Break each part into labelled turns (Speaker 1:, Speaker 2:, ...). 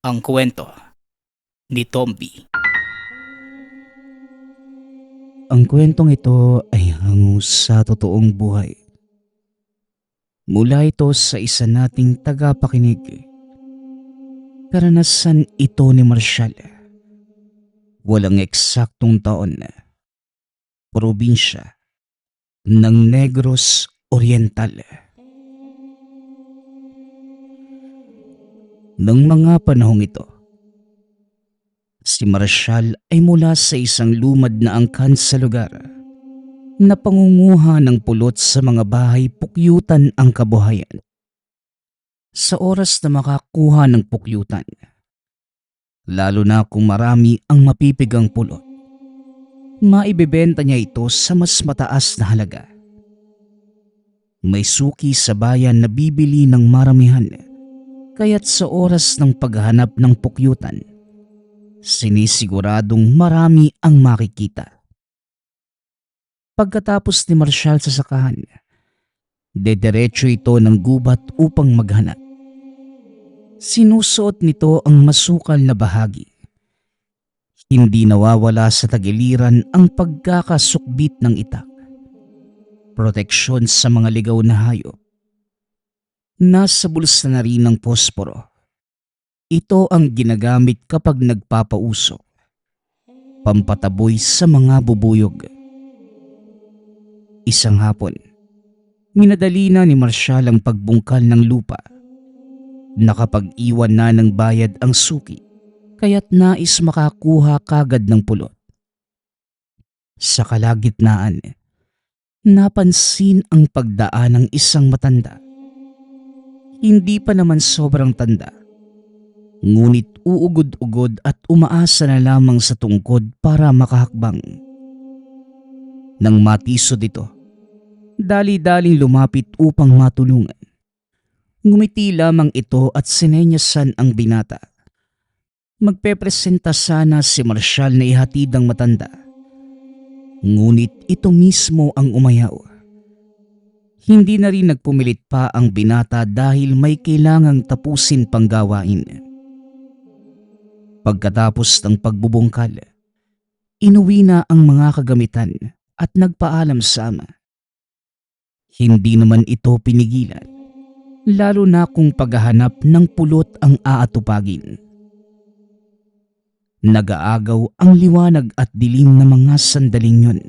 Speaker 1: Ang kwento ni Tomby.
Speaker 2: Ang kwentong ito ay hango sa totoong buhay. Mula ito sa isa nating tagapakinig. Karanasan ito ni Marshall. Walang eksaktong taon. Probinsya ng Negros Oriental. Nang mga panahong ito, si Marshall ay mula sa isang lumad na angkan sa lugar na pangunguha ng pulot sa mga bahay pukyutan ang kabuhayan. Sa oras na makakuha ng pukyutan, lalo na kung marami ang mapipigang pulot, maibebenta niya ito sa mas mataas na halaga. May suki sa bayan na bibili ng maramihan, kaya't sa oras ng paghahanap ng pukyutan, sinisiguradong marami ang makikita. Pagkatapos ni Marshall sa sakahan, dediretso ito ng gubat upang maghanap. Sinusuot nito ang masukal na bahagi. Hindi nawawala sa tagiliran ang pagkakasukbit ng itak. Proteksyon sa mga ligaw na hayop. Nasa bulsa na rin ng posporo. Ito ang ginagamit kapag nagpapausok. Pampataboy sa mga bubuyog. Isang hapon, minadali na ni Marshall ang pagbungkal ng lupa. Nakapag-iwan na ng bayad ang suki, kaya't nais makakuha kagad ng pulot. Sa kalagitnaan, napansin ang pagdaan ng isang matanda. Hindi pa naman sobrang tanda, ngunit uugod-ugod at umaasa na lamang sa tungkod para makahakbang. Nang matisod ito, dali-daling lumapit upang matulungan. Ngumiti lamang ito at sinenyasan ang binata. Magpepresenta sana si Marshall na ihatid ang matanda. Ngunit ito mismo ang umayaw. Hindi na rin nagpumilit pa ang binata dahil may kailangang tapusin pang gawain. Pagkatapos ng pagbubungkal, inuwi na ang mga kagamitan at nagpaalam sa ama. Hindi naman ito pinigilan, lalo na kung paghahanap ng pulot ang aatupagin. Nag-aagaw ang liwanag at dilim ng mga sandaling yun.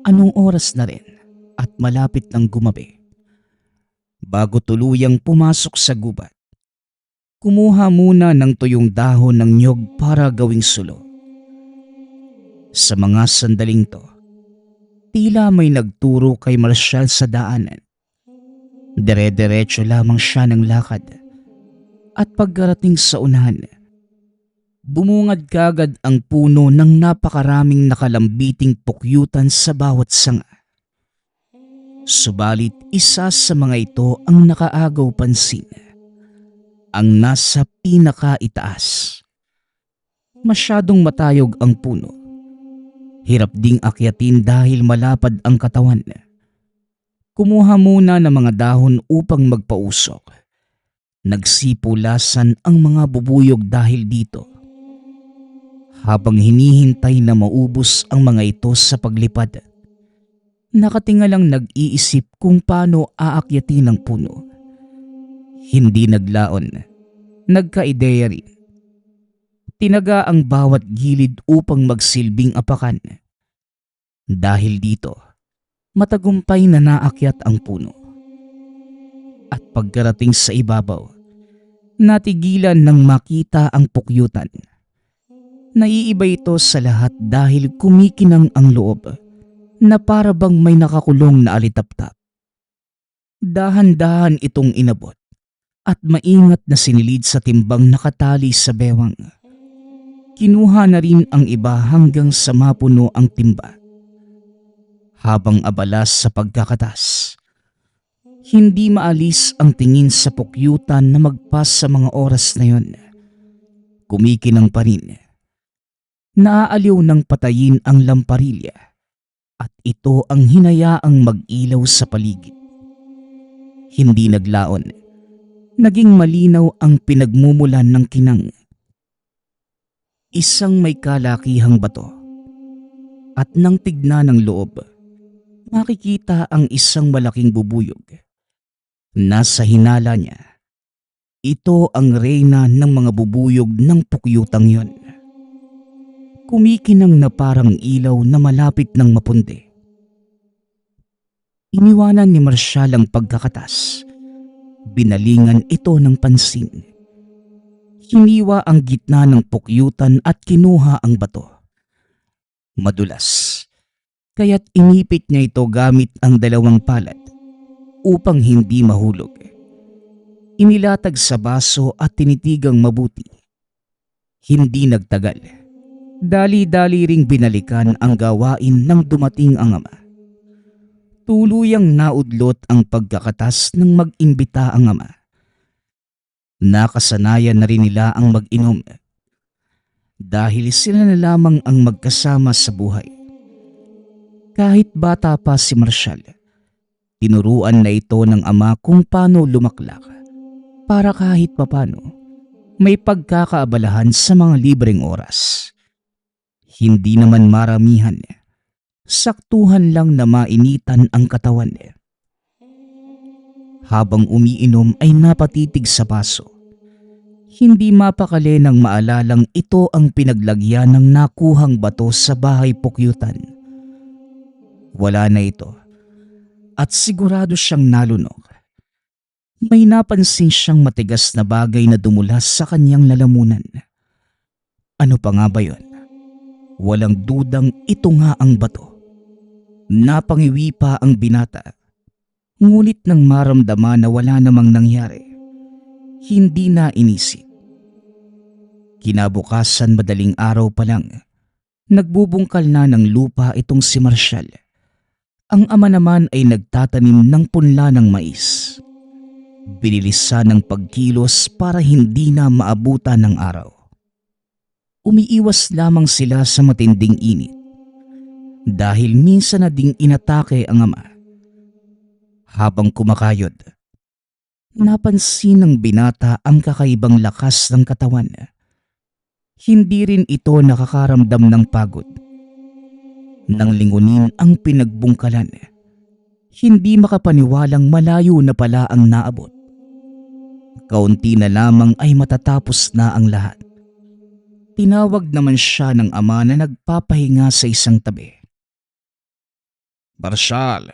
Speaker 2: Anong oras na rin at malapit ng gumabi. Bago tuluyang pumasok sa gubat, kumuha muna ng tuyong dahon ng niyog para gawing sulo. Sa mga sandaling to, tila may nagturo kay Marshall sa daanan. Dire-diretso lamang siya ng lakad at pagkarating sa unahan, bumungad kagad ang puno ng napakaraming nakalambiting pukyutan sa bawat sanga. Subalit isa sa mga ito ang nakaagaw pansin, ang nasa pinakaitaas. Masyadong matayog ang puno. Hirap ding akyatin dahil malapad ang katawan. Kumuha muna ng mga dahon upang magpausok. Nagsipulasan ang mga bubuyog dahil dito. Habang hinihintay na maubos ang mga ito sa paglipad, nakatingalang nag-iisip kung paano aakyatin ang puno. Hindi naglaon, nagka-ideya rin. Tinaga ang bawat gilid upang magsilbing apakan. Dahil dito, matagumpay na naakyat ang puno. At pagkarating sa ibabaw, natigilan nang makita ang pukyutan. Naiiba ito sa lahat dahil kumikinang ang loob na para bang may nakakulong na alitaptap. Dahan-dahan itong inabot at maingat na sinilid sa timbang nakatali sa bewang. Kinuha na rin ang iba hanggang sa mapuno ang timba. Habang abala sa pagkakatas, hindi maalis ang tingin sa pukyutan na magpas sa mga oras na yon. Kumikinang pa rin. Naaaliw ng patayin ang lamparilla at ito ang hinayaang mag-ilaw sa paligid. Hindi naglaon, naging malinaw ang pinagmumulan ng kinang. Isang may kalakihang bato. At nang tignan ng loob, makikita ang isang malaking bubuyog. Nasa hinala niya, ito ang reyna ng mga bubuyog ng pukyutang yon. Kumikinang na parang ilaw na malapit ng mapundi. Iniwanan ni Marshall ang pagkakatas. Binalingan ito ng pansin. Hiniwa ang gitna ng pukyutan at kinuha ang bato. Madulas, kaya't inipit niya ito gamit ang dalawang palad upang hindi mahulog. Inilatag sa baso at tinitigang mabuti. Hindi nagtagal. Dali-dali ring binalikan ang gawain nang dumating ang ama. Tuluyang naudlot ang pagkakatas ng mag-imbita ang ama. Nakasanayan na rin nila ang mag-inom dahil sila na lamang ang magkasama sa buhay. Kahit bata pa si Marshall, tinuruan na ito ng ama kung paano lumaklak para kahit papano may pagkakaabalahan sa mga libreng oras. Hindi naman maramihan, saktuhan lang na mainitan ang katawan. Habang umiinom ay napatitig sa baso. Hindi mapakali nang maalalang ito ang pinaglagyan ng nakuhang bato sa bahay pukyutan. Wala na ito at sigurado siyang nalunok. May napansin siyang matigas na bagay na dumulas sa kanyang lalamunan. Ano pa nga ba yun? Walang dudang ito nga ang bato. Napangiwi pa ang binata. Ngunit nang maramdaman na wala namang nangyari, hindi na inisip. Kinabukasan madaling araw pa lang, nagbubungkal na ng lupa itong si Marshall. Ang ama naman ay nagtatanim ng punla ng mais. Binilisan ng pagkilos para hindi na maabutan ng araw. Umiiwas lamang sila sa matinding init dahil minsan na ding inatake ang ama. Habang kumakayod, napansin ng binata ang kakaibang lakas ng katawan. Hindi rin ito nakakaramdam ng pagod. Nang lingunin ang pinagbungkalan, hindi makapaniwalang malayo na pala ang naabot. Kaunti na lamang ay matatapos na ang lahat. Tinawag naman siya ng ama na nagpapahinga sa isang tabi.
Speaker 1: Marshall,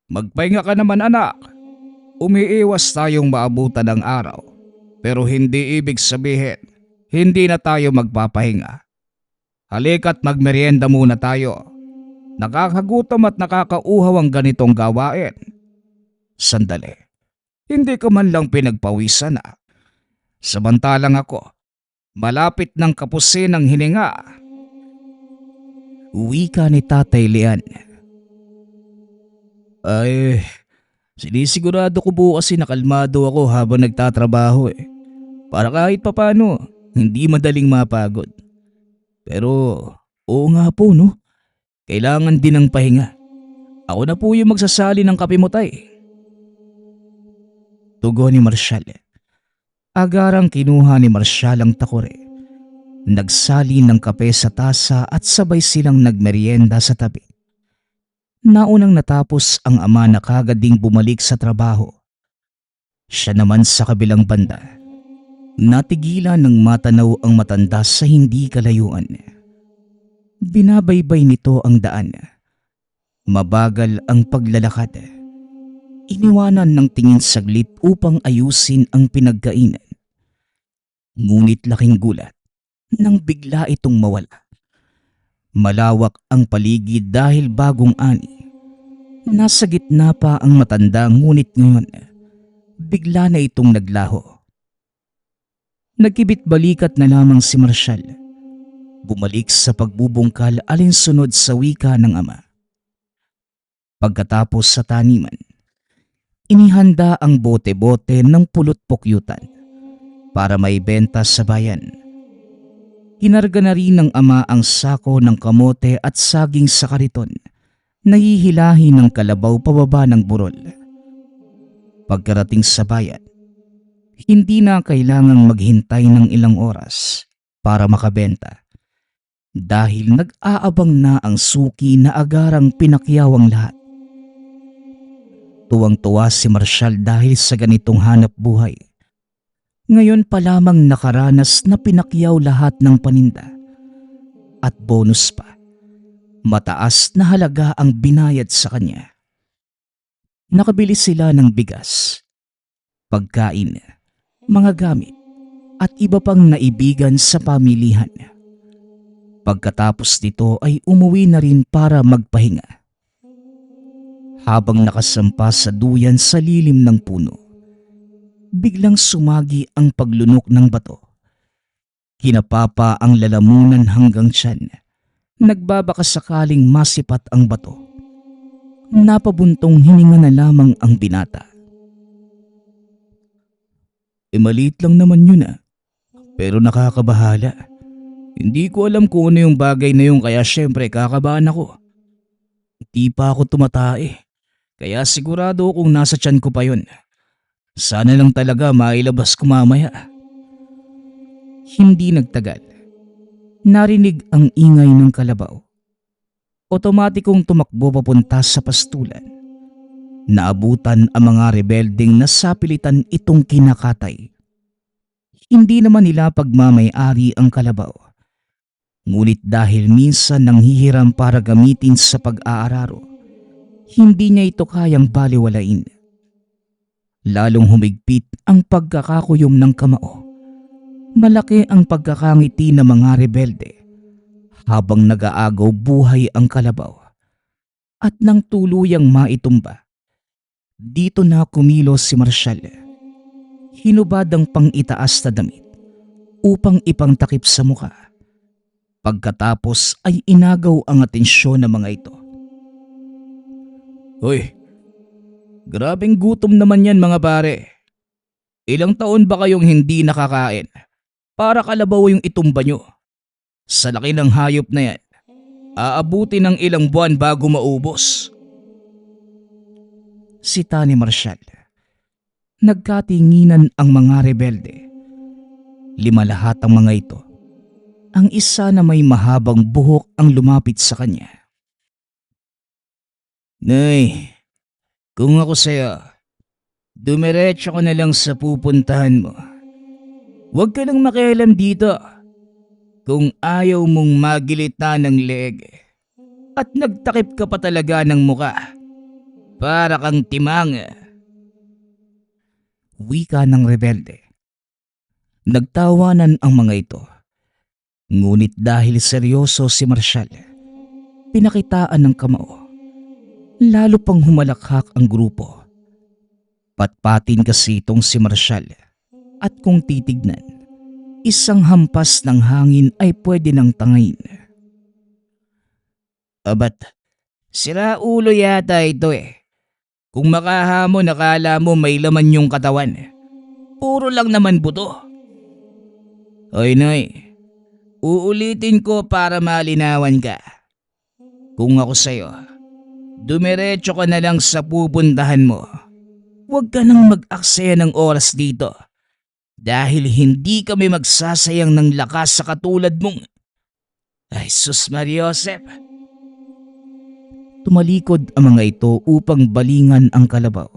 Speaker 1: magpahinga ka naman anak. Umiiwas tayong maabutan ng araw. Pero hindi ibig sabihin, hindi na tayo magpapahinga. Halika't magmerienda muna tayo. Nakakagutom at nakakauhaw ang ganitong gawain. Sandali, hindi ko man lang pinagpawisan na. Samantalang ako, malapit ng kapusin ng hininga.
Speaker 2: Wika ni Tatay Lian.
Speaker 1: Ay, sinisigurado ko bukas nakalmado ako habang nagtatrabaho Para kahit papano, hindi madaling mapagod. Pero, oo nga po no, kailangan din ng pahinga. Ako na po yung magsasali ng kape mo tay.
Speaker 2: Tugon ni Marshall. Agarang kinuha ni Marshall ang takore. Nagsali ng kape sa tasa at sabay silang nagmerienda sa tabi. Naunang natapos ang ama na kagad ding bumalik sa trabaho. Siya naman sa kabilang banda. Natigilan ng matanaw ang matanda sa hindi kalayuan. Binabaybay nito ang daan. Mabagal ang paglalakad. Iniwanan ng tingin saglit upang ayusin ang pinagkainan. Ngunit laking gulat nang bigla itong mawala. Malawak ang paligid dahil bagong ani. Nasa gitna pa ang matanda ngunit ngayon, bigla na itong naglaho. Nagkibit balikat na lamang si Marshall. Bumalik sa pagbubungkal alinsunod sa wika ng ama. Pagkatapos sa taniman, inihanda ang bote-bote ng pulot pukyutan para maibenta sa bayan. Kinarga na rin ng ama ang sako ng kamote at saging sa kariton na hihilahin ng kalabaw pababa ng burol. Pagkarating sa bayan, Hindi na kailangang maghintay ng ilang oras para makabenta dahil nag-aabang na ang suki na agarang pinakyaw ang lahat. Tuwang-tuwa si Marshall dahil sa ganitong hanap buhay. Ngayon pa lamang nakaranas na pinakyaw lahat ng paninda. At bonus pa, mataas na halaga ang binayad sa kanya. Nakabili sila ng bigas, pagkain, mga gamit, at iba pang naibigan sa pamilihan. Pagkatapos nito ay umuwi na rin para magpahinga. Habang nakasampa sa duyan sa lilim ng puno, biglang sumagi ang paglunok ng bato. Kinapapa ang lalamunan hanggang tiyan. Nagbabaka sakaling masipat ang bato. Napabuntong hininga na lamang ang binata. Maliit lang naman yun pero nakakabahala. Hindi ko alam kung ano yung bagay na yun kaya syempre kakabahan ako. Di pa ako tumatae. Kaya sigurado kung nasa tiyan ko pa yun. Sana lang talaga mailabas ko mamaya. Hindi nagtagal. Narinig ang ingay ng kalabaw. Otomatikong tumakbo papunta sa pastulan. Naabutan ang mga rebeldeng nasapilitan itong kinakatay. Hindi naman nila pagmamay-ari ang kalabaw. Ngunit dahil minsan nanghihiram para gamitin sa pag-aararo, hindi niya ito kayang baliwalain. Lalong humigpit ang pagkakakuyom ng kamao. Malaki ang pagkakangiti ng mga rebelde habang nag-aagaw buhay ang kalabaw. At nang tuluyang maitumba, dito na kumilos si Marshall. Hinubad ang pang-itaas na damit upang ipangtakip sa muka. Pagkatapos ay inagaw ang atensyon ng mga ito. Hoy, grabeng gutom naman yan mga pare. Ilang taon ba kayong hindi nakakain? Para kalabaw yung itumba nyo. Sa laki ng hayop na yan, aabuti ng ilang buwan bago maubos. Sita ni Marshall. Nagkatinginan ang mga rebelde. 5 lahat ang mga ito. Ang isa na may mahabang buhok ang lumapit sa kanya. Nay, kung ako sa'yo, dumiretso ko na lang sa pupuntahan mo. Huwag ka nang makialam dito. Kung ayaw mong magilita ng leeg at nagtakip ka pa talaga ng muka, para kang timang. Wika ng rebelde. Nagtawanan ang mga ito. Ngunit dahil seryoso si Marshall, pinakitaan ng kamao. Lalo pang humalakhak ang grupo. Patpatin kasi itong si Marshall. At kung titignan, isang hampas ng hangin ay pwede nang tangayin. Abat, sira ulo yata ito Kung makahamon nakala mo may laman yung katawan. Puro lang naman buto. Oy Noy, uulitin ko para malinawan ka. Kung ako sa'yo, dumiretso ka na lang sa pupuntahan mo. Huwag ka nang mag-aksaya ng oras dito. Dahil hindi kami magsasayang ng lakas sa katulad mong... Ay sus Mariosep. Tumalikod ang mga ito upang balingan ang kalabaw.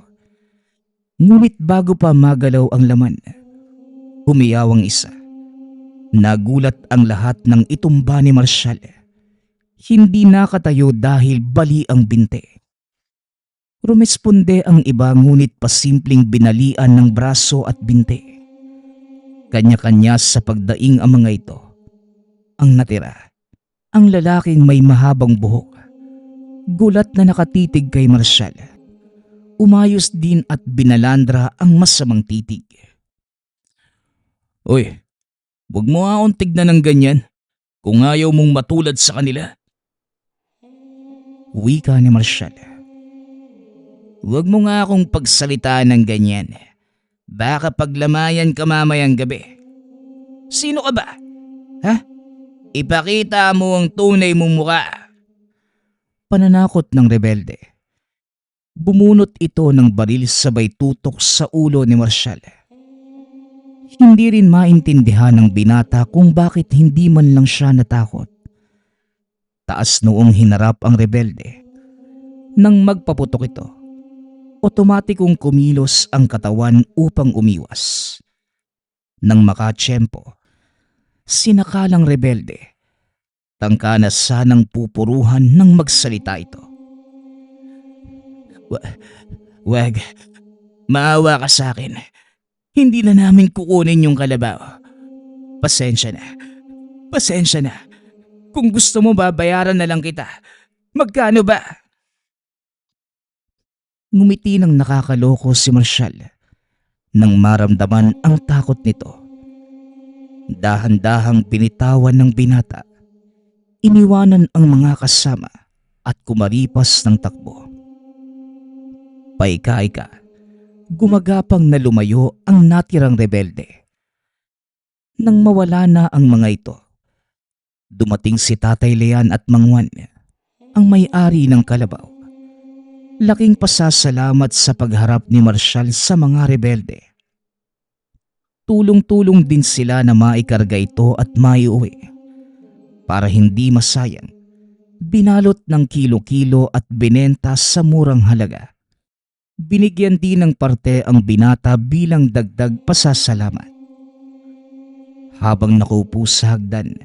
Speaker 2: Ngunit bago pa magalaw ang laman, umiyaw ang isa. Nagulat ang lahat ng itumba ni Marshall. Hindi nakatayo dahil bali ang binte. Rumesponde ang iba ngunit pasimpleng binalian ng braso at binte. Kanya-kanya sa pagdaing ang mga ito. Ang natira, ang lalaking may mahabang buhok. Gulat na nakatitig kay Marshall. Umayos din at binalandra ang masamang titig. Uy, huwag mo akong tignan ng ganyan kung ayaw mong matulad sa kanila. Wika ni Marshall. Huwag mo nga akong pagsalitaan ng ganyan. Baka paglamayan ka mamayang gabi. Sino ka ba? Ha? Ipakita mo ang tunay mong mukha. Pananakot ng rebelde. Bumunot ito ng baril sabay tutok sa ulo ni Marshall. Hindi rin maintindihan ng binata kung bakit hindi man lang siya natakot. Taas noong hinarap ang rebelde. Nang magpaputok ito, otomatikong kumilos ang katawan upang umiwas. Nang makatsyempo, sinakalang rebelde. Tangka na sanang pupuruhan nang magsalita ito. Wag, maawa ka sa akin. Hindi na namin kukunin yung kalabaw. Pasensya na. Pasensya na. Kung gusto mo babayaran na lang kita. Magkano ba? Ngumiti ng nakakaloko si Marshall nang maramdaman ang takot nito. Dahan-dahang binitawan ng binata. Iniwanan ang mga kasama at kumaripas ng takbo. Paika-ika, gumagapang na lumayo ang natirang rebelde. Nang mawala na ang mga ito, dumating si Tatay Leon at Mang Juan, ang may-ari ng kalabaw. Laking pasasalamat sa pagharap ni Marshall sa mga rebelde. Tulong-tulong din sila na maikarga ito at maiuwi. Para hindi masayang, binalot ng kilo-kilo at binenta sa murang halaga. Binigyan din ng parte ang binata bilang dagdag pasasalamat. Habang nakaupo sa hagdan,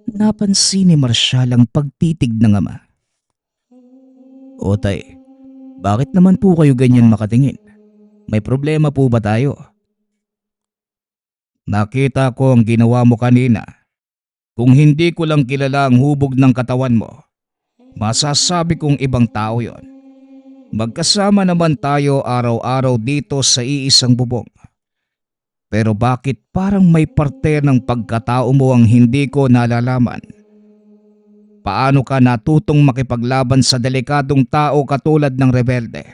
Speaker 2: napansin ni Marshall ang pagtitig ng ama. O tay, bakit naman po kayo ganyan makatingin? May problema po ba tayo? Nakita ko ang ginawa mo kanina. Kung hindi ko lang kilala ang hubog ng katawan mo, masasabi kong ibang tao yon. Magkasama naman tayo araw-araw dito sa iisang bubong. Pero bakit parang may parte ng pagkatao mo ang hindi ko nalalaman? Paano ka natutong makipaglaban sa delikadong tao katulad ng rebelde?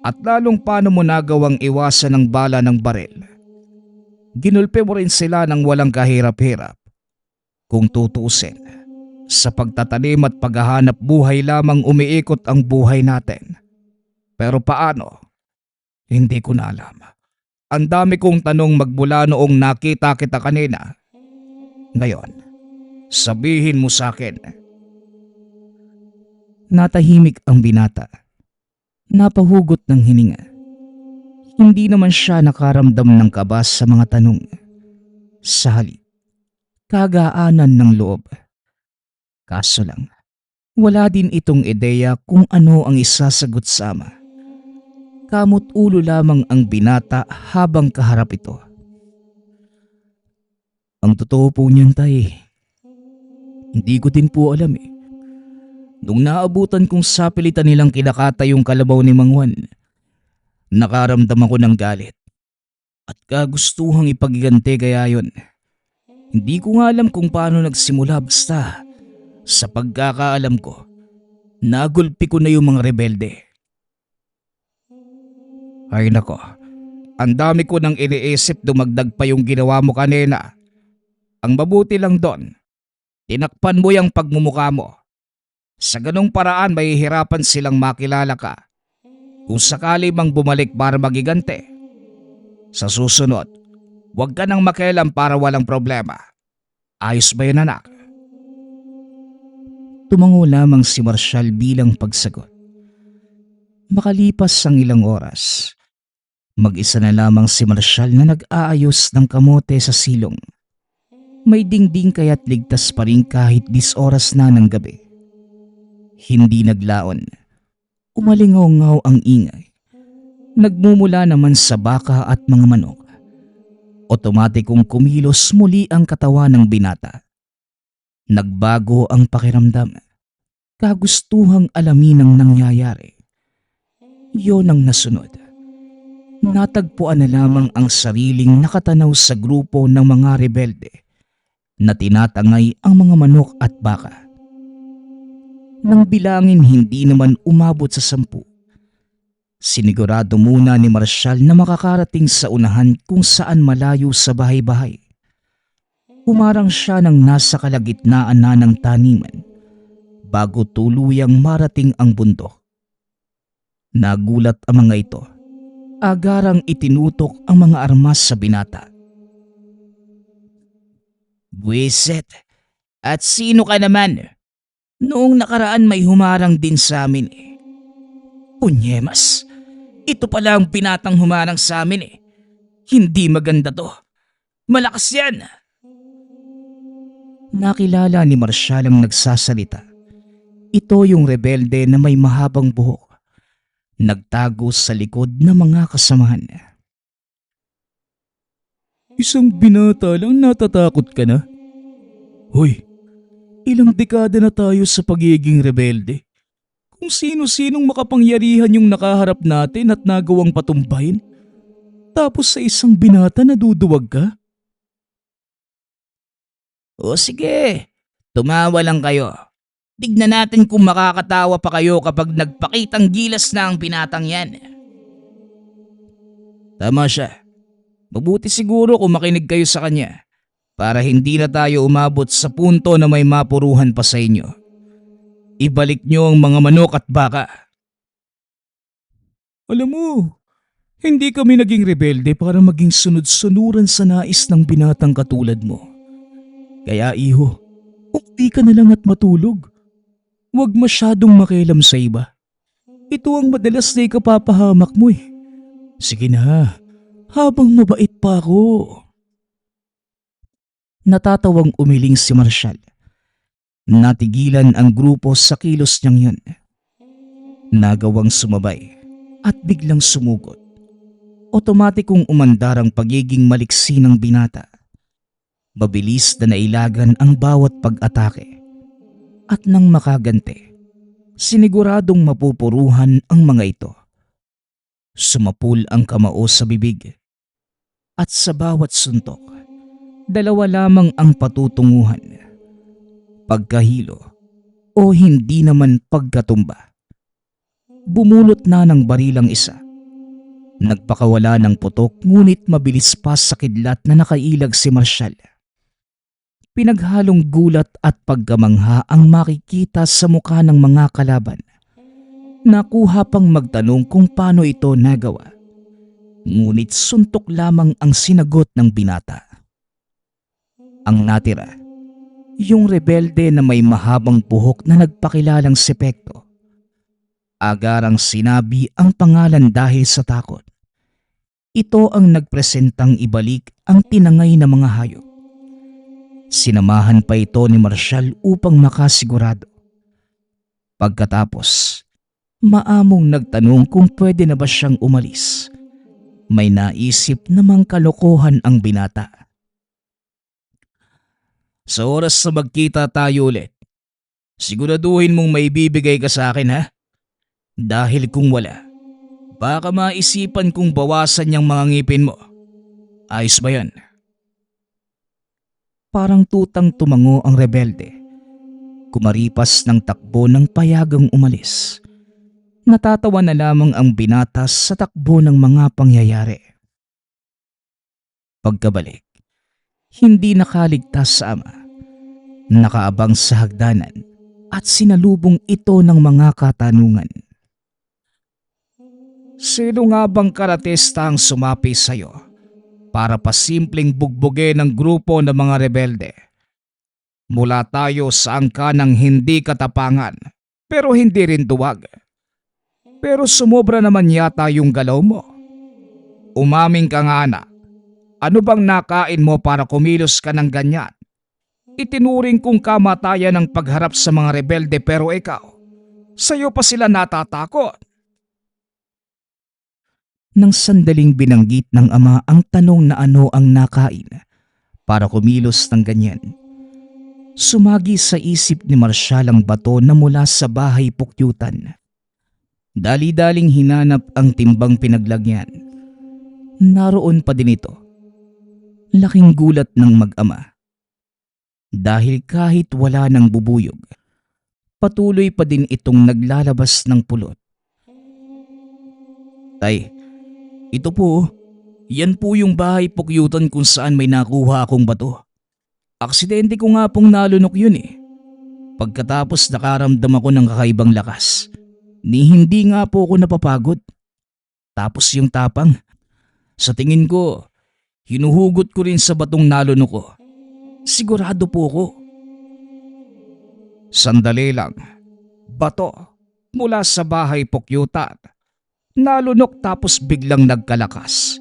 Speaker 2: At lalong paano mo nagawang iwasan ang bala ng baril? Ginulpe mo rin sila ng walang kahirap-hirap. Kung tutuusin, sa pagtatanim at paghahanap buhay lamang umiikot ang buhay natin. Pero paano? Hindi ko na alam. Ang dami kong tanong magmula noong nakita kita kanina. Ngayon, sabihin mo sa akin. Natahimik ang binata. Napahugot ng hininga. Hindi naman siya nakaramdam ng kaba sa mga tanong. Sa halip, kagaanan ng loob. Kaso lang, wala din itong ideya kung ano ang isasagot sa ama. Kamot ulo lamang ang binata habang kaharap ito. Ang totoo po niyan tay, hindi ko din po alam eh. Nung naabutan kong sapilitan nilang kinakata yung kalabaw ni Mang Juan, nakaramdam ako ng galit at kagustuhang ipagiganti kaya yun. Hindi ko nga alam kung paano nagsimula basta sa pagkakaalam ko, nagulpi ko na yung mga rebelde. Ay nako, ang dami ko nang iniisip dumagdag pa yung ginawa mo kanina. Ang mabuti lang doon, tinakpan mo yung pagmumukha mo. Sa ganong paraan mahihirapan silang makilala ka. Kung sakali mang bumalik para magigante. Sa susunod, huwag ka nang makialam para walang problema. Ayos ba yun anak? Tumango lamang si Marshall bilang pagsagot. Makalipas ang ilang oras, mag-isa na lamang si Marshall na nag-aayos ng kamote sa silong. May dingding kaya't ligtas pa rin kahit 10 oras na ng gabi. Hindi naglaon. Umalingaw-ngaw ang ingay. Nagmumula naman sa baka at mga manok. Otomatikong kumilos muli ang katawan ng binata. Nagbago ang pakiramdam. Kagustuhang alamin ang nangyayari. Yon ang nasunod. Natagpuan na lamang ang sariling nakatanaw sa grupo ng mga rebelde na tinatangay ang mga manok at baka. Nang bilangin hindi naman umabot sa 10. Sinigurado muna ni Marshall na makakarating sa unahan kung saan malayo sa bahay-bahay. Humarang siya ng nasa kalagitnaan na ng taniman bago tuluyang marating ang bundok. Nagulat ang mga ito. Agarang itinutok ang mga armas sa binata. Buwiset. At sino ka naman? Noong nakaraan may humarang din sa amin eh. Unyemas, ito pala ang binatang humarang sa amin eh. Hindi maganda to. Malakas yan! Nakilala ni Marshall ang nagsasalita. Ito yung rebelde na may mahabang buhok. Nagtago sa likod ng mga kasamahan. Isang binata lang, natatakot ka na? Hoy, ilang dekada na tayo sa pagiging rebelde. Kung sino-sinong makapangyarihan yung nakaharap natin at nagawang patumbahin. Tapos sa isang binata naduduwag ka? O sige, tumawa lang kayo. Tignan natin kung makakatawa pa kayo kapag nagpakitang gilas na ang binatang yan. Tama siya. Mabuti siguro kung makinig kayo sa kanya para hindi na tayo umabot sa punto na may mapuruhan pa sa inyo. Ibalik nyo ang mga manok at baka. Alam mo, hindi kami naging rebelde para maging sunod-sunuran sa nais ng binatang katulad mo. Kaya iho, ukti ka na lang at matulog. Huwag masyadong makialam sa iba. Ito ang madalas na ikapapahamak mo eh. Sige na, habang mabait pa ako. Natatawang umiling si Marshall. Natigilan ang grupo sa kilos niyang yun. Nagawang sumabay at biglang sumugot. Otomatikong umandar ang pagiging maliksi ng binata. Mabilis na nailagan ang bawat pag-atake. At nang makagante, siniguradong mapupuruhan ang mga ito. Sumapul ang kamao sa bibig. At sa bawat suntok, dalawa lamang ang patutunguhan. Pagkahilo o hindi naman pagkatumba. Bumulot na ng barilang isa. Nagpakawala ng putok ngunit mabilis pa sa kidlat na nakailag si Marshall. Pinaghalong gulat at pagkamangha ang makikita sa mukha ng mga kalaban. Nakuha pang magtanong kung paano ito nagawa. Ngunit suntok lamang ang sinagot ng binata. Ang natira, yung rebelde na may mahabang buhok na nagpakilalang si Pekto. Agarang sinabi ang pangalan dahil sa takot. Ito ang nagpresentang ibalik ang tinangay na mga hayop. Sinamahan pa ito ni Marshall upang makasigurado. Pagkatapos, maamong nagtanong kung pwede na ba siyang umalis. May naisip namang kalokohan ang binata. Sa oras na magkita tayo ulit, siguraduhin mong may bibigay ka sa akin ha? Dahil kung wala, baka maisipan kong bawasan yung mga ngipin mo. Ayos ba yan? Parang tutang tumango ang rebelde. Kumaripas ng takbo ng payagang umalis. Natatawa na lamang ang binata sa takbo ng mga pangyayari. Pagkabalik, hindi nakaligtas sa ama. Nakaabang sa hagdanan at sinalubong ito ng mga katanungan. Sino nga bang karatista ang sumapi sa'yo para pasimpleng bugbugin ng grupo ng mga rebelde? Mula tayo sa angka ng hindi katapangan pero hindi rin duwag. Pero sumobra naman yata yung galaw mo. Umaming ka nga na. Ano bang nakain mo para kumilos ka ng ganyan? Itinuring kong kamatayan ang pagharap sa mga rebelde pero ikaw, sa'yo pa sila natatakot. Nang sandaling binanggit ng ama ang tanong na ano ang nakain para kumilos ng ganyan, sumagi sa isip ni Marshall ang bato na mula sa bahay pukyutan. Dali-daling hinanap ang timbang pinaglagyan. Naroon pa din ito. Laking gulat ng mag-ama. Dahil kahit wala ng bubuyog, patuloy pa din itong naglalabas ng pulot. Tay, ito po, yan po yung bahay pukyutan kung saan may nakuha akong bato. Aksidente ko nga pong nalunok yun eh. Pagkatapos nakaramdam ako ng kakaibang lakas, ni hindi nga po ako napapagod. Tapos yung tapang, sa tingin ko, hinuhugot ko rin sa batong nalunok ko. Sigurado po ko.
Speaker 1: Sandali lang. Bato mula sa bahay pukyutan. Nalunok tapos biglang nagkalakas.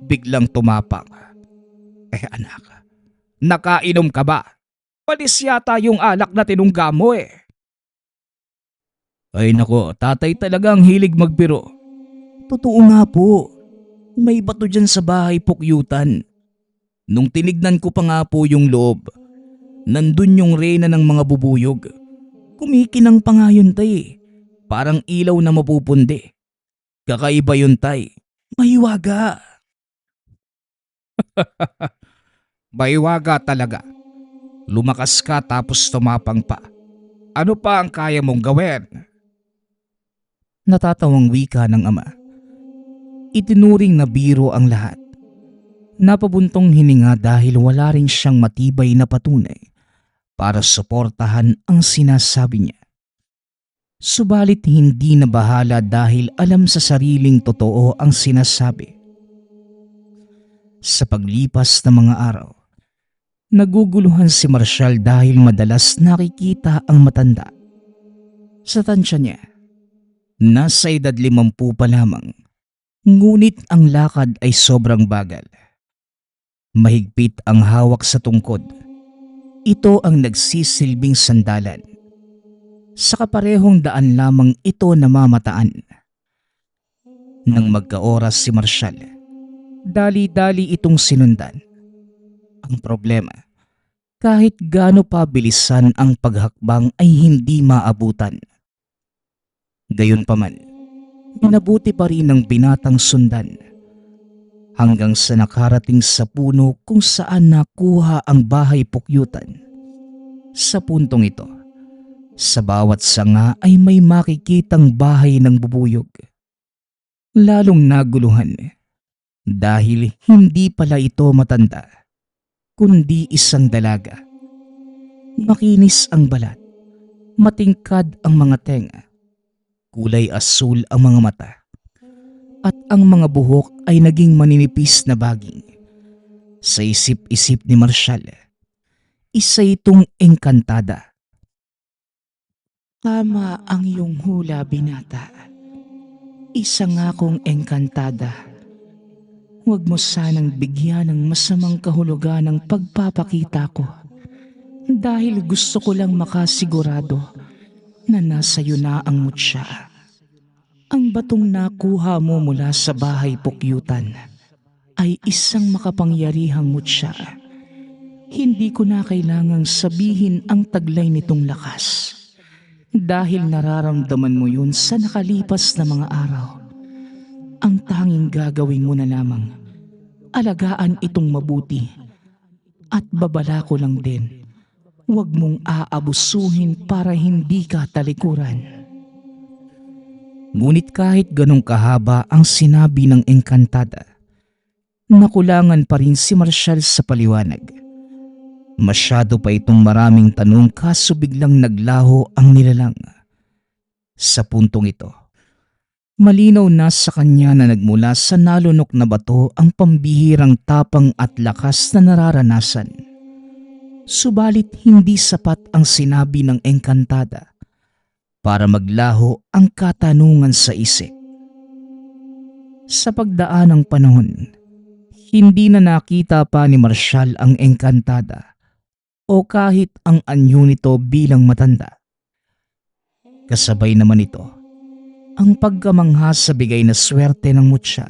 Speaker 1: Biglang tumapang. Anak, nakainom ka ba? Palis yata yung alak na tinungga mo eh.
Speaker 2: Ay nako, tatay talagang hilig magbiro. Totoo nga po. May bato dyan sa bahay pukyutan. Nung tinignan ko pa nga po yung loob, nandun yung reyna ng mga bubuyog. Kumikinang pa nga yun tay. Parang ilaw na mapupundi. Kakaiba yun tay. Mahiwaga.
Speaker 1: Baywaga talaga. Lumakas ka tapos tumapang pa. Ano pa ang kaya mong gawin?
Speaker 2: Natatawang wika ng ama. Itinuring na biro ang lahat. Napabuntong hininga dahil wala rin siyang matibay na patunay para suportahan ang sinasabi niya. Subalit hindi na bahala dahil alam sa sariling totoo ang sinasabi. Sa paglipas ng mga araw, naguguluhan si Marshall dahil madalas nakikita ang matanda. Sa tansya niya, nasa edad 50 pa lamang, ngunit ang lakad ay sobrang bagal. Mahigpit ang hawak sa tungkod. Ito ang nagsisilbing sandalan. Sa kaparehong daan lamang ito namamataan. Nang magkaoras si Marshall, dali-dali itong sinundan. Ang problema, kahit gaano pa bilisan ang paghakbang ay hindi maabutan. Gayunpaman, minabuti pa rin ng binatang sundan hanggang sa nakarating sa puno kung saan nakuha ang bahay pukyutan. Sa puntong ito, sa bawat sanga ay may makikitang bahay ng bubuyog. Lalong naguluhan dahil hindi pala ito matanda, kundi isang dalaga. Makinis ang balat, matingkad ang mga tenga, kulay asul ang mga mata, at ang mga buhok ay naging maninipis na baging. Sa isip-isip ni Marshall, isa itong engkantada. Tama ang iyong hula, binata. Isa nga kong engkantada. Huwag mo sanang bigyan ng masamang kahulugan ng pagpapakita ko. Dahil gusto ko lang makasigurado na nasa iyo na ang mutya. Ang batong nakuha mo mula sa bahay pukyutan ay isang makapangyarihang mutya. Hindi ko na kailangang sabihin ang taglay nitong lakas. Dahil nararamdaman mo yun sa nakalipas na mga araw. Ang tanging gagawin mo na lamang, alagaan itong mabuti. At babala ko lang din, huwag mong aabusuhin para hindi ka talikuran. Ngunit kahit ganong kahaba ang sinabi ng engkantada, nakulangan pa rin si Marshall sa paliwanag. Masyado pa itong maraming tanong kaso biglang naglaho ang nilalang. Sa puntong ito, malinaw na sa kanya na nagmula sa nalunok na bato ang pambihirang tapang at lakas na nararanasan. Subalit hindi sapat ang sinabi ng engkantada para maglaho ang katanungan sa isip. Sa pagdaan ng panahon, hindi na nakita pa ni Marshall ang engkantada o kahit ang anyo nito bilang matanda. Kasabay naman ito ang pagkamangha sa bigay na swerte ng mutya.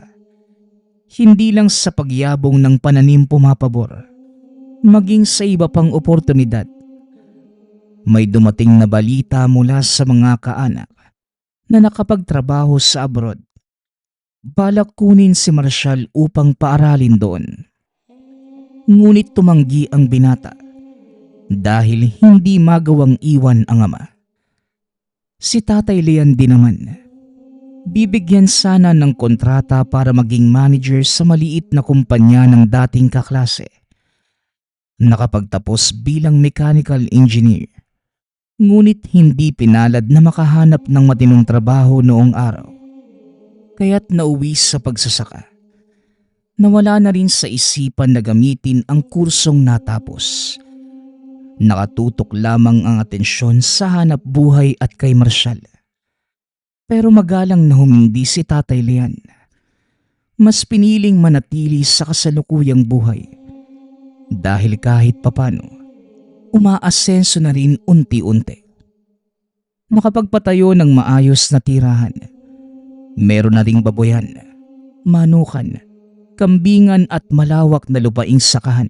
Speaker 2: Hindi lang sa pagyabong ng pananim pumapabor, maging sa iba pang oportunidad. May dumating na balita mula sa mga kaanak na nakapagtrabaho sa abroad. Balak kunin si Marshall upang paaralin doon. Ngunit tumanggi ang binata dahil hindi magawang iwan ang ama. Si Tatay Leon din naman, bibigyan sana ng kontrata para maging manager sa maliit na kumpanya ng dating kaklase. Nakapagtapos bilang mechanical engineer, ngunit hindi pinalad na makahanap ng matinong trabaho noong araw. Kaya't nauwi sa pagsasaka. Nawala na rin sa isipan na gamitin ang kursong natapos Nakatutok lamang ang atensyon sa hanap buhay at kay Marshall. Pero magalang na humindi si Tatay Lian. Mas piniling manatili sa kasalukuyang buhay. Dahil kahit papano, umaasenso na rin unti-unti. Nakapagpatayo ng maayos na tirahan. Meron na ring baboyan, manukan, kambingan at malawak na lupaing sakahan.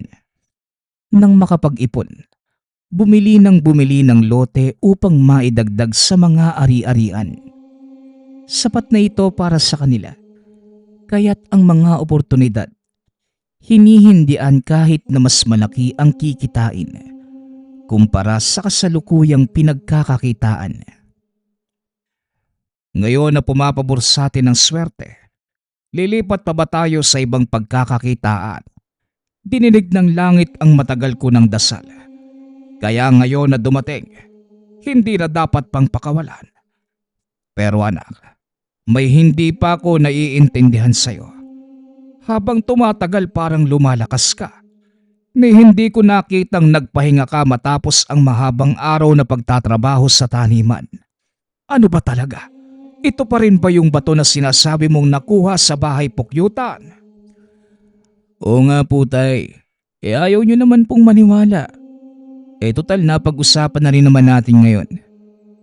Speaker 2: Nang makapag-ipon, bumili ng lote upang maidagdag sa mga ari-arian. Sapat na ito para sa kanila, kaya't ang mga oportunidad, hinihindian kahit na mas malaki ang kikitain kumpara sa kasalukuyang pinagkakakitaan.
Speaker 1: Ngayon na pumapabor sa atin ang swerte, lilipat pa ba tayo sa ibang pagkakakitaan? Dininig ng langit ang matagal ko ng dasal. Kaya ngayon na dumating, hindi na dapat pang pakawalan. Pero anak, may hindi pa ako naiintindihan sa'yo. Habang tumatagal parang lumalakas ka, ni hindi ko nakitang nagpahinga ka matapos ang mahabang araw na pagtatrabaho sa taniman. Ano ba talaga? Ito pa rin ba yung bato na sinasabi mong nakuha sa bahay pukyutan?
Speaker 2: Oo nga po tay, ayaw nyo naman pong maniwala. Total na pag-usapan na rin naman natin ngayon.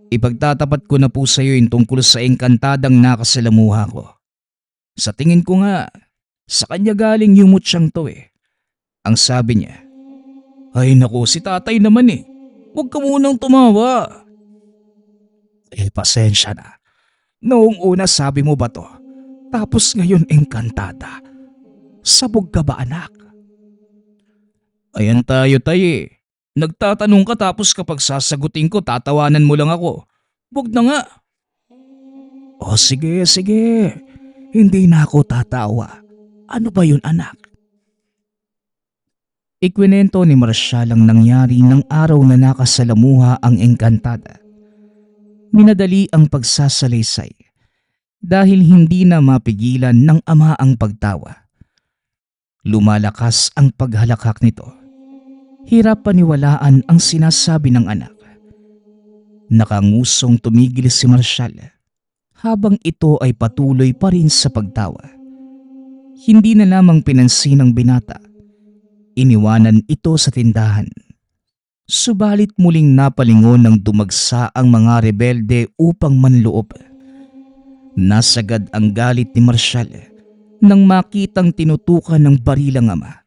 Speaker 2: Ipagtatapat ko na po sa iyo yung tungkol sa engkantadang nakasalamuha ko. Sa tingin ko nga, sa kanya galing yung mutsyang to eh. Ang sabi niya,
Speaker 1: Ay naku, si tatay naman eh. Huwag ka munang tumawa. Pasensya na. Noong una sabi mo ba to? Tapos ngayon engkantada. Sabog ka ba anak?
Speaker 2: ayan tayo tay. Nagtatanong ka tapos kapag sasagutin ko tatawanan mo lang ako. Huwag na nga.
Speaker 1: O sige, sige. Hindi na ako tatawa. Ano ba yun anak?
Speaker 2: Ikwinento ni Marshall ang nangyari ng araw na nakasalamuha ang engkantada. Minadali ang pagsasalaysay dahil hindi na mapigilan ng ama ang pagtawa. Lumalakas ang paghalakak nito. Hirap paniwalaan ang sinasabi ng anak. Nakangusong tumigil si Marshall habang ito ay patuloy pa rin sa pagtawa. Hindi na lamang pinansin ng binata. Iniwanan ito sa tindahan. Subalit muling napalingon ng dumagsa ang mga rebelde upang manloob. Nasagad ang galit ni Marshall nang makitang tinutukan ng barilang ama.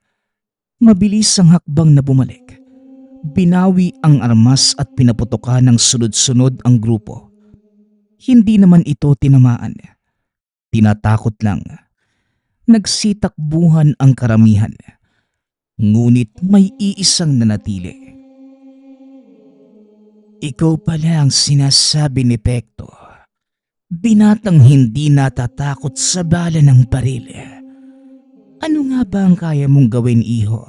Speaker 2: Mabilis ang hakbang na bumalik. Binawi ang armas at pinaputokan ng sunod-sunod ang grupo. Hindi naman ito tinamaan. Tinatakot lang. Nagsitakbuhan ang karamihan. Ngunit may iisang nanatili. Ikaw pala ang sinasabi ni Pekto. Binatang hindi natatakot sa bala ng baril. Ano nga ba ang kaya mong gawin, iho?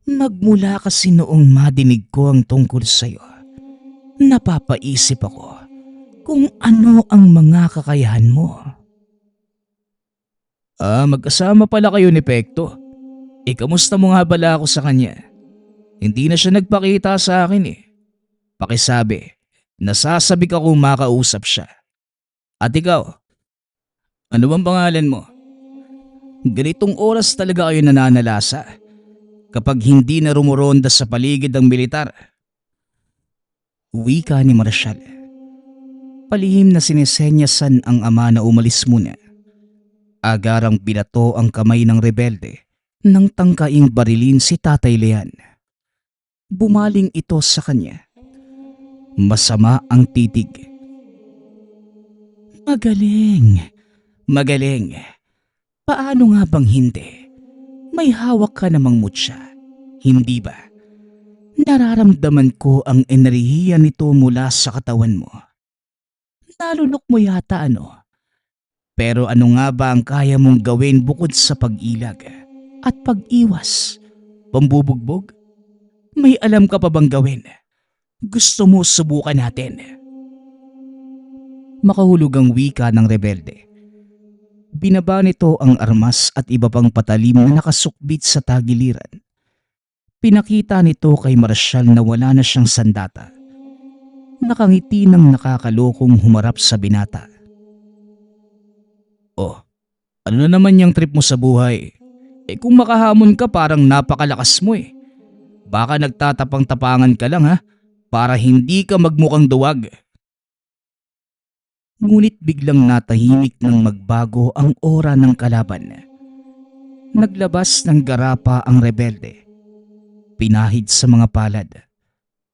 Speaker 2: Magmula kasi noong madinig ko ang tungkol sa'yo, napapaisip ako kung ano ang mga kakayahan mo. Magkasama pala kayo ni Pekto. Kamusta mo nga pala ako sa kanya? Hindi na siya nagpakita sa akin eh. Pakisabi, nasasabik akong makausap siya. At ikaw, ano bang pangalan mo? Ganitong oras talaga kayo nananalasa kapag hindi na rumuronda sa paligid ng militar. Wika ni Marshall. Palihim na sinisenyasan ang ama na umalis muna. Agarang binato ang kamay ng rebelde nang tangkaing barilin si Tatay Lian. Bumaling ito sa kanya. Masama ang titig. Magaling. Magaling. Paano nga bang hindi? May hawak ka namang mutya, hindi ba? Nararamdaman ko ang enerhiya nito mula sa katawan mo. Nalunok mo yata ano? Pero ano nga ba ang kaya mong gawin bukod sa pag-ilag at pag-iwas? Pambubugbog? May alam ka pa bang gawin? Gusto mo subukan natin? Makahulog ang wika ng rebelde. Binaba nito ang armas at iba pang patalim na nakasukbit sa tagiliran. Pinakita nito kay Marshall na wala na siyang sandata. Nakangiti ng nakakalokong humarap sa binata.
Speaker 1: Oh, ano na naman yung trip mo sa buhay? Kung makahamon ka parang napakalakas mo eh. Baka nagtatapang-tapangan ka lang ha, para hindi ka magmukhang duwag.
Speaker 2: Ngunit biglang natahimik nang magbago ang aura ng kalaban. Naglabas ng garapa ang rebelde. Pinahid sa mga palad.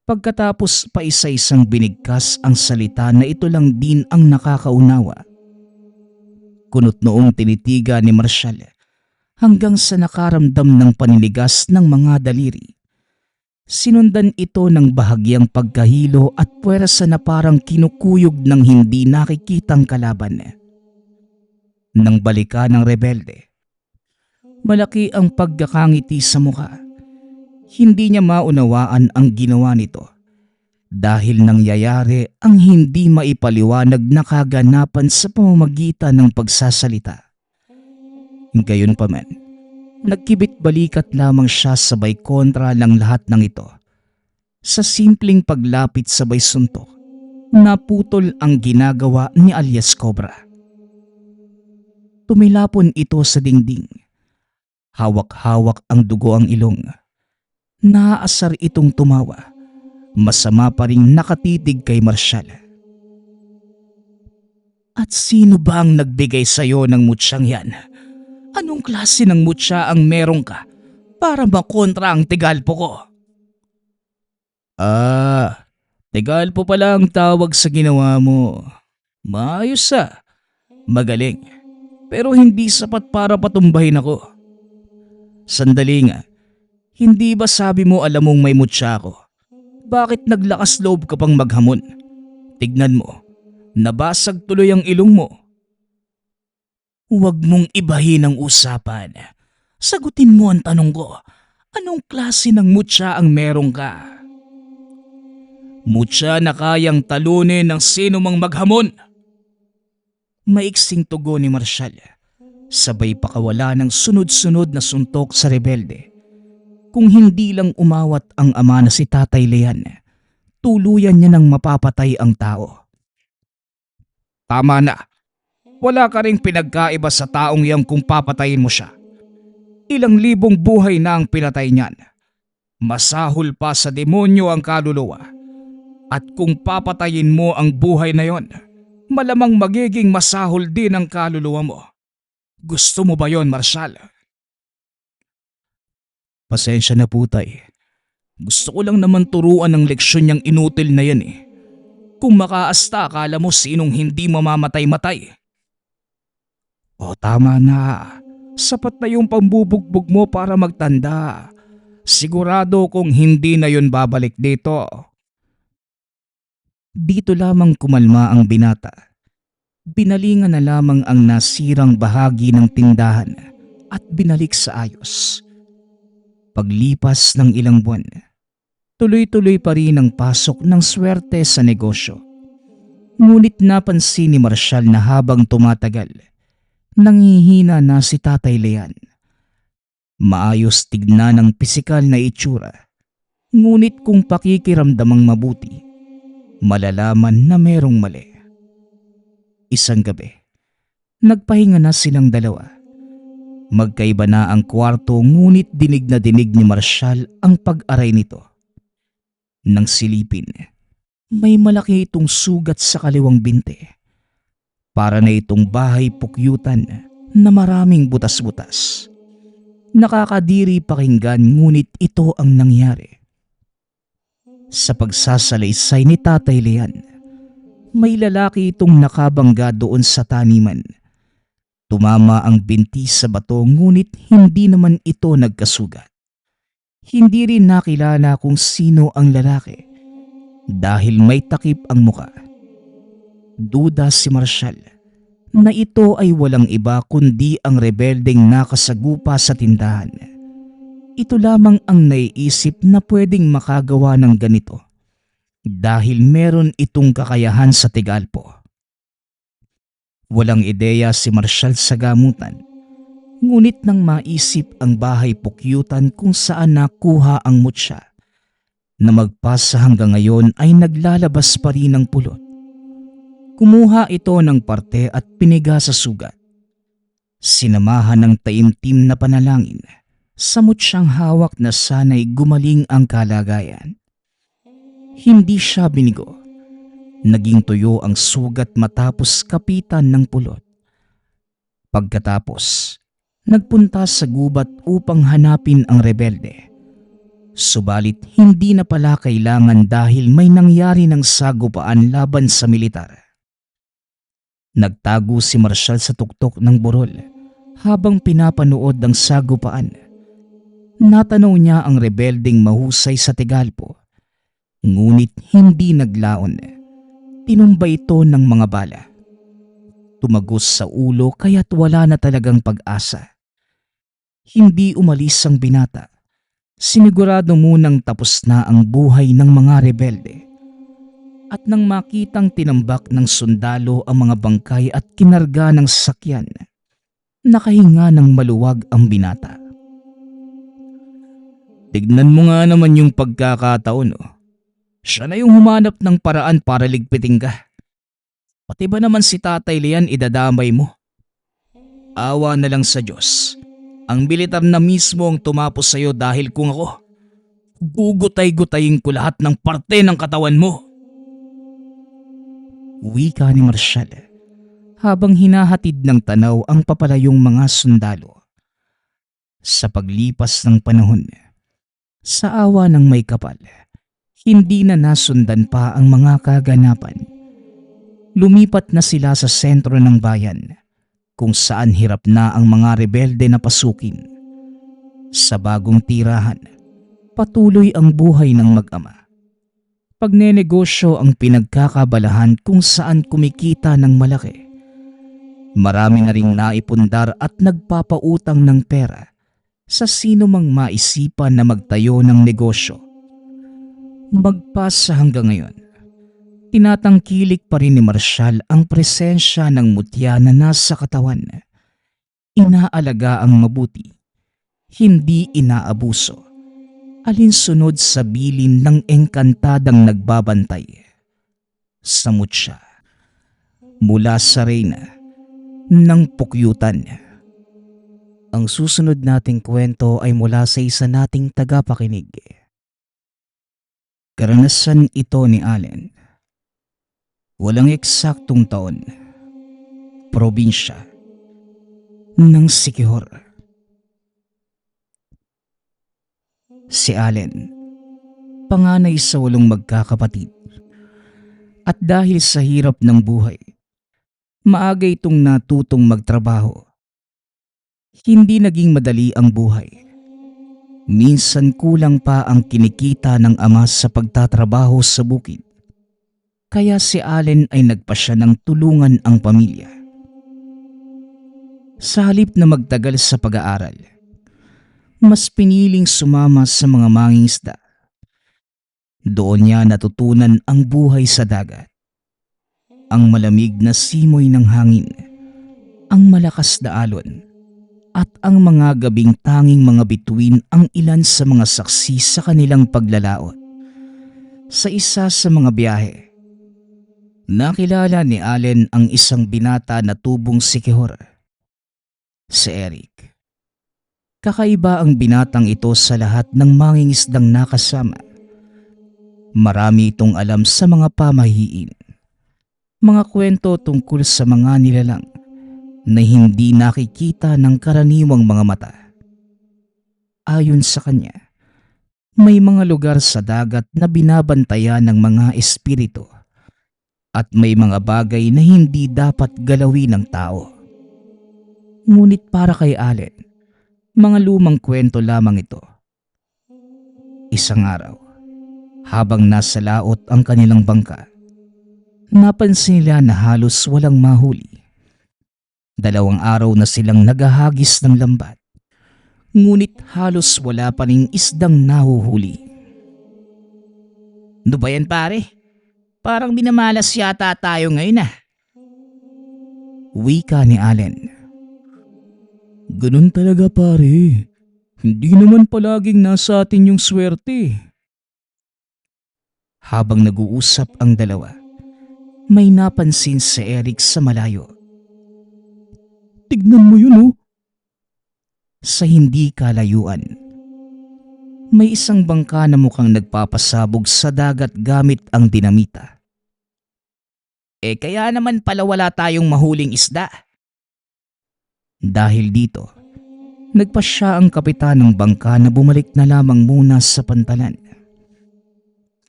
Speaker 2: Pagkatapos pa isa-isang binigkas ang salita na ito lang din ang nakakaunawa. Kunot noong tinitiga ni Marshall hanggang sa nakaramdam ng paninigas ng mga daliri. Sinundan ito ng bahagyang pagkahilo at puwersa na parang kinukuyog ng hindi nakikitang kalaban. Nang balikan ng rebelde, malaki ang pagkakangiti sa mukha. Hindi niya maunawaan ang ginawa nito dahil nangyayari ang hindi maipaliwanag na kaganapan sa pamamagitan ng pagsasalita. Gayunpaman, nagkibit balikat lamang siya sabay kontra ng lahat ng ito. Sa simpleng paglapit sabay suntok, naputol ang ginagawa ni alias Cobra. Tumilapon ito sa dingding. Hawak-hawak ang dugo ang ilong. Naaasar itong tumawa. Masama pa ring nakatitig kay Marshall. At sino ba ang nagbigay sa'yo ng mutsyang yan? Anong klase ng mutya ang meron ka para makontra ang Tigalpo ko?
Speaker 1: Tigalpo pala ang tawag sa ginawa mo. Maayos magaling. Pero hindi sapat para patumbahin ako. Sandali nga, hindi ba sabi mo alam mong may mutya ako? Bakit naglakas loob ka pang maghamon? Tignan mo, nabasag tuloy ang ilong mo.
Speaker 2: Huwag mong ibahin ang usapan. Sagutin mo ang tanong ko. Anong klase ng mutya ang meron ka?
Speaker 1: Mutya na kayang talunin ng sino mang maghamon.
Speaker 2: Maiksing tugon ni Marshall. Sabay pakawala ng sunod-sunod na suntok sa rebelde. Kung hindi lang umawat ang ama na si Tatay Lean, tuluyan niya nang mapapatay ang tao.
Speaker 1: Tama na. Wala ka ring pinagkaiba sa taong yang kung papatayin mo siya. Ilang libong buhay na ang pinatay niyan. Masahol pa sa demonyo ang kaluluwa. At kung papatayin mo ang buhay na yon, malamang magiging masahol din ang kaluluwa mo. Gusto mo ba yon, Marshall?
Speaker 2: Pasensya na po, Tay. Gusto ko lang naman turuan ng leksyon niyang inutil na yan eh. Kung makaasta, akala mo sinong hindi mamamatay-matay.
Speaker 1: O tama na. Sapat na yung pambubugbog mo para magtanda. Sigurado kung hindi na yun babalik dito.
Speaker 2: Dito lamang kumalma ang binata. Binalingan na lamang ang nasirang bahagi ng tindahan at binalik sa ayos. Paglipas ng ilang buwan, tuloy-tuloy pa rin ang pasok ng swerte sa negosyo. Ngunit napansin ni Marshall na habang tumatagal, nangihina na si Tatay Lean. Maayos tignan ang pisikal na itsura, ngunit kung pakikiramdamang mabuti, malalaman na merong mali. Isang gabi, nagpahinga na silang dalawa. Magkaiba na ang kwarto ngunit dinig na dinig ni Marshall ang pag-aray nito. Nang silipin, may malaki itong sugat sa kaliwang binte. Para na itong bahay pukyutan na maraming butas-butas. Nakakadiri pakinggan ngunit ito ang nangyari. Sa pagsasalaysay ni Tatay Lean, may lalaki itong nakabangga doon sa taniman. Tumama ang binti sa bato ngunit hindi naman ito nagkasugat. Hindi rin nakilala kung sino ang lalaki dahil may takip ang muka. Duda si Marshall na ito ay walang iba kundi ang rebeldeng nakasagupa sa tindahan. Ito lamang ang naiisip na pwedeng makagawa ng ganito dahil meron itong kakayahan sa Tigalpo. Walang ideya si Marshall sa gamutan, Ngunit nang maisip ang bahay pukyutan kung saan nakuha ang mutya, na magpasa hanggang ngayon ay naglalabas pa rin ng pulot. Kumuha ito ng parte at piniga sa sugat. Sinamahan ng taimtim na panalangin sa mutsyang hawak na sana'y gumaling ang kalagayan. Hindi siya binigo. Naging tuyo ang sugat matapos kapitan ng pulot. Pagkatapos, nagpunta sa gubat upang hanapin ang rebelde. Subalit hindi na pala kailangan dahil may nangyari ng sagupaan laban sa militar. Nagtago si Marshall sa tuktok ng burol habang pinapanood ang sagupaan. Natanaw niya ang rebeldeng mahusay sa Tegalpo, ngunit hindi naglaon. Tinumba ito ng mga bala. Tumagos sa ulo kaya't wala na talagang pag-asa. Hindi umalis ang binata. Sinigurado munang tapos na ang buhay ng mga rebelde. At nang makitang tinambak ng sundalo ang mga bangkay at kinarga ng sasakyan, nakahinga ng maluwag ang binata.
Speaker 1: Tignan mo nga naman yung pagkakataon, oh. Siya na yung humanap ng paraan para ligpitin ka. Pati ba naman si Tatay Lian idadamay mo? Awa na lang sa Diyos. Ang militar na mismo ang tumapos sa'yo dahil kung ako, gugutay-gutayin ko lahat ng parte ng katawan mo.
Speaker 2: Wika ni Marshall habang hinahatid ng tanaw ang papalayong mga sundalo. Sa paglipas ng panahon, sa awa ng may kapal, hindi na nasundan pa ang mga kaganapan. Lumipat na sila sa sentro ng bayan kung saan hirap na ang mga rebelde na pasukin. Sa bagong tirahan, patuloy ang buhay ng mag-ama. Pagnenegosyo ang pinagkakabalahan kung saan kumikita ng malaki. Marami na ring naipundar at nagpapautang ng pera sa sino mang maisipan na magtayo ng negosyo. Magpasa hanggang ngayon, tinatangkilik pa rin ni Marshall ang presensya ng mutya na nasa katawan. Inaalaga ang mabuti, hindi inaabuso. Alinsunod sa bilin ng engkantadang nagbabantay. Sa mutya, mula sa reyna ng pukyutan. Ang susunod nating kwento ay mula sa isa nating tagapakinig. Karanasan ito ni Allen. Walang eksaktong taon. Probinsya ng Siquijor. Si Allen, panganay sa 8 magkakapatid. At dahil sa hirap ng buhay, maaga itong natutong magtrabaho. Hindi naging madali ang buhay. Minsan kulang pa ang kinikita ng ama sa pagtatrabaho sa bukid. Kaya si Allen ay nagpasya ng tulungan ang pamilya. Sa halip na magtagal sa pag-aaral, mas piniling sumama sa mga mangingisda. Doon niya natutunan ang buhay sa dagat. Ang malamig na simoy ng hangin, ang malakas na alon, at ang mga gabing tanging mga bituin ang ilan sa mga saksi sa kanilang paglalaot. Sa isa sa mga biyahe, nakilala ni Allen ang isang binata na tubong Siquijor, si Eric. Kakaiba ang binatang ito sa lahat ng mangingisdang nakasama. Marami itong alam sa mga pamahiin, mga kwento tungkol sa mga nilalang na hindi nakikita ng karaniwang mga mata. Ayon sa kanya, may mga lugar sa dagat na binabantayan ng mga espiritu at may mga bagay na hindi dapat galawin ng tao. Ngunit para kay Allen, mga lumang kwento lamang ito. Isang araw, habang nasa laot ang kanilang bangka, napansin nila na halos walang mahuli. 2 araw na silang naghahagis ng lambat, ngunit halos wala pa ring isdang nahuhuli. "Ano ba yan, pare? Parang binamalas yata tayo ngayon ah." Wika ni Allen. Ganun talaga pare. Hindi naman palaging nasa atin yung swerte. Habang nag-uusap ang dalawa, may napansin si Eric sa malayo. Tignan mo yun oh. Sa hindi kalayuan, may isang bangka na mukhang nagpapasabog sa dagat gamit ang dinamita. Kaya naman pala wala tayong mahuling isda. Dahil dito, nagpasya ang kapitan ng bangka na bumalik na lamang muna sa pantalan.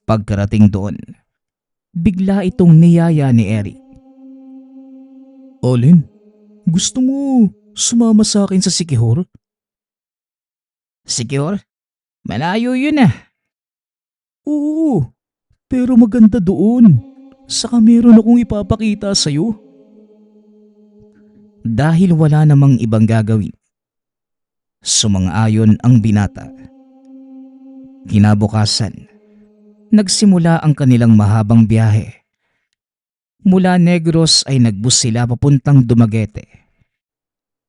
Speaker 2: Pagkarating doon, bigla itong niyaya ni Eric. Alin, gusto mo sumama sa akin sa Sikihor? Sikihor? Malayo yun ah. Oo, pero maganda doon. Saka meron akong ipapakita sa'yo. Dahil wala namang ibang gagawin, sumang-ayon ang binata. Kinabukasan, nagsimula ang kanilang mahabang biyahe. Mula Negros ay nagbus sila papuntang Dumaguete.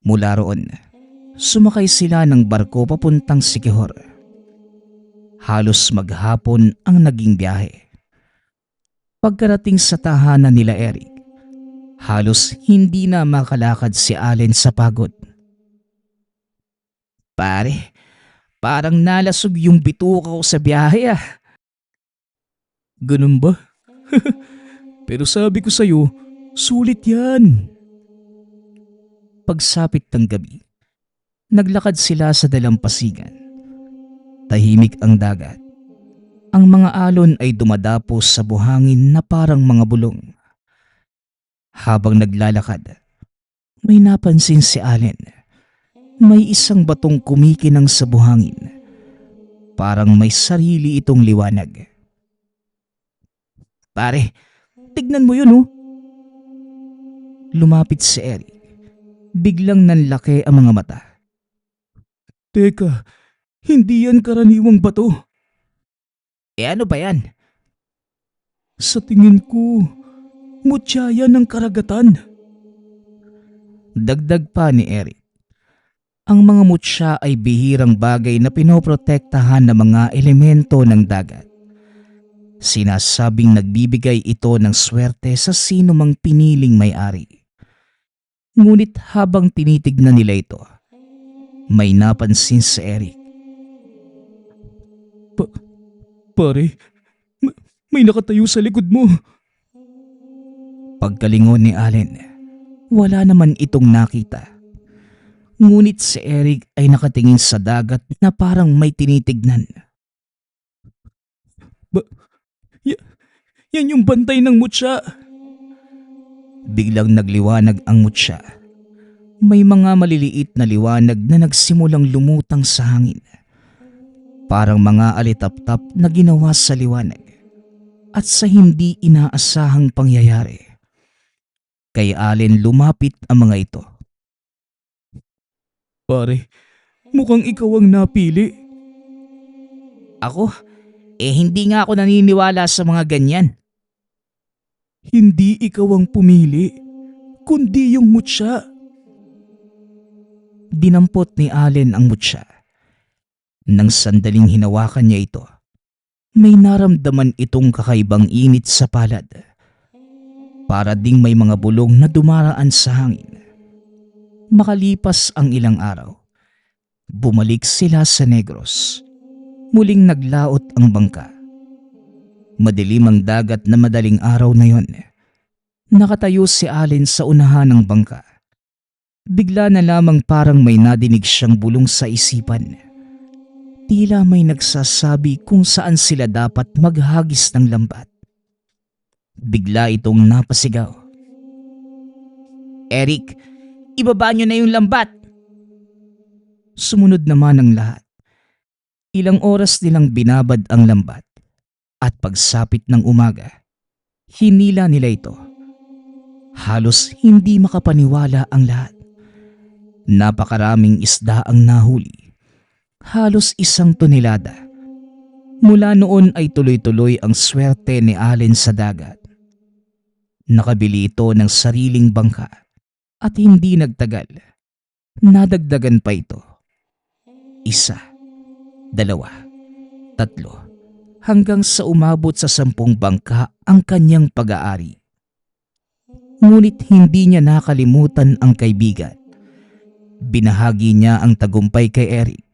Speaker 2: Mula roon, sumakay sila ng barko papuntang Sikihor. Halos maghapon ang naging biyahe. Pagkarating sa tahanan nila Eric, halos hindi na makalakad si Allen sa pagod. Pare, parang nalasog yung bituka ko sa biyahe ah. Ganun ba? Pero sabi ko sa'yo, sulit yan. Pagsapit ng gabi, naglakad sila sa dalampasigan. Tahimik ang dagat. Ang mga alon ay dumadapos sa buhangin na parang mga bulong. Habang naglalakad, may napansin si Allen. May isang batong kumikinang sa buhangin. Parang may sarili itong liwanag. Pare, tignan mo yun oh. Lumapit si Eric. Biglang nanlaki ang mga mata. Teka, hindi yan karaniwang bato. Ano ba yan? Sa tingin ko, mutya yan ng karagatan. Dagdag pa ni Eric. Ang mga mutya ay bihirang bagay na pinoprotektahan ng mga elemento ng dagat. Sinasabing nagbibigay ito ng swerte sa sino mang piniling may-ari. Ngunit habang tinitignan nila ito, may napansin si Eric. Pare, may nakatayo sa likod mo. Pagkalingon ni Allen, wala naman itong nakita. Ngunit si Eric ay nakatingin sa dagat na parang may tinitignan. Yan yung bantay ng mutya. Biglang nagliwanag ang mutya. May mga maliliit na liwanag na nagsimulang lumutang sa hangin. Parang mga alitap-tap na ginawa sa liwanag at sa hindi inaasahang pangyayari. Kay Allen lumapit ang mga ito. Pare, mukhang ikaw ang napili. Ako? Hindi nga ako naniniwala sa mga ganyan. Hindi ikaw ang pumili, kundi yung mutya. Dinampot ni Allen ang mutya. Nang sandaling hinawakan niya ito, may naramdaman itong kakaibang init sa palad. Para ding may mga bulong na dumaraan sa hangin. Makalipas ang ilang araw, bumalik sila sa Negros. Muling naglaot ang bangka. Madilim ang dagat na madaling araw na yon. Nakatayo si Allen sa unahan ng bangka. Bigla na lamang parang may nadinig siyang bulong sa isipan. Tila may nagsasabi kung saan sila dapat maghagis ng lambat. Bigla itong napasigaw. Eric, ibaba niyo na yung lambat! Sumunod naman ang lahat. Ilang oras nilang binabad ang lambat at pagsapit ng umaga, hinila nila ito. Halos hindi makapaniwala ang lahat. Napakaraming isda ang nahuli. Halos 1 tonelada. Mula noon ay tuloy-tuloy ang swerte ni Allen sa dagat. Nakabili ito ng sariling bangka at hindi nagtagal. Nadagdagan pa ito. 1, 2, 3, hanggang sa umabot sa 10 bangka ang kanyang pag-aari. Ngunit hindi niya nakalimutan ang kaibigan. Binahagi niya ang tagumpay kay Eric.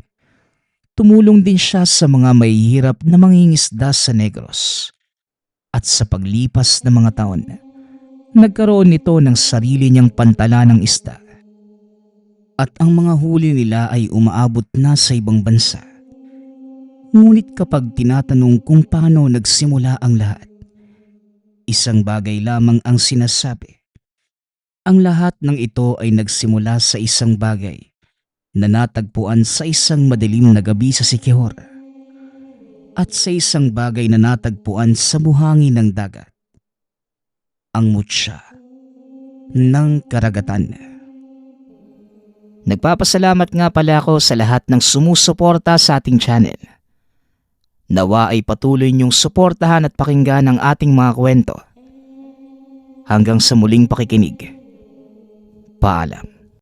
Speaker 2: Tumulong din siya sa mga mahihirap na mangingisda sa Negros. At sa paglipas ng mga taon, nagkaroon nito ng sarili niyang pantala ng isda. At ang mga huli nila ay umaabot na sa ibang bansa. Ngunit kapag tinatanong kung paano nagsimula ang lahat, isang bagay lamang ang sinasabi. Ang lahat ng ito ay nagsimula sa isang bagay na natagpuan sa isang madilim na gabi sa Siquijor at sa isang bagay na natagpuan sa buhangin ng dagat. Ang mutya ng karagatan. Nagpapasalamat nga pala ako sa lahat ng sumusuporta sa ating channel. Nawa ay patuloy niyong suportahan at pakinggan ang ating mga kwento. Hanggang sa muling pakikinig. Paalam.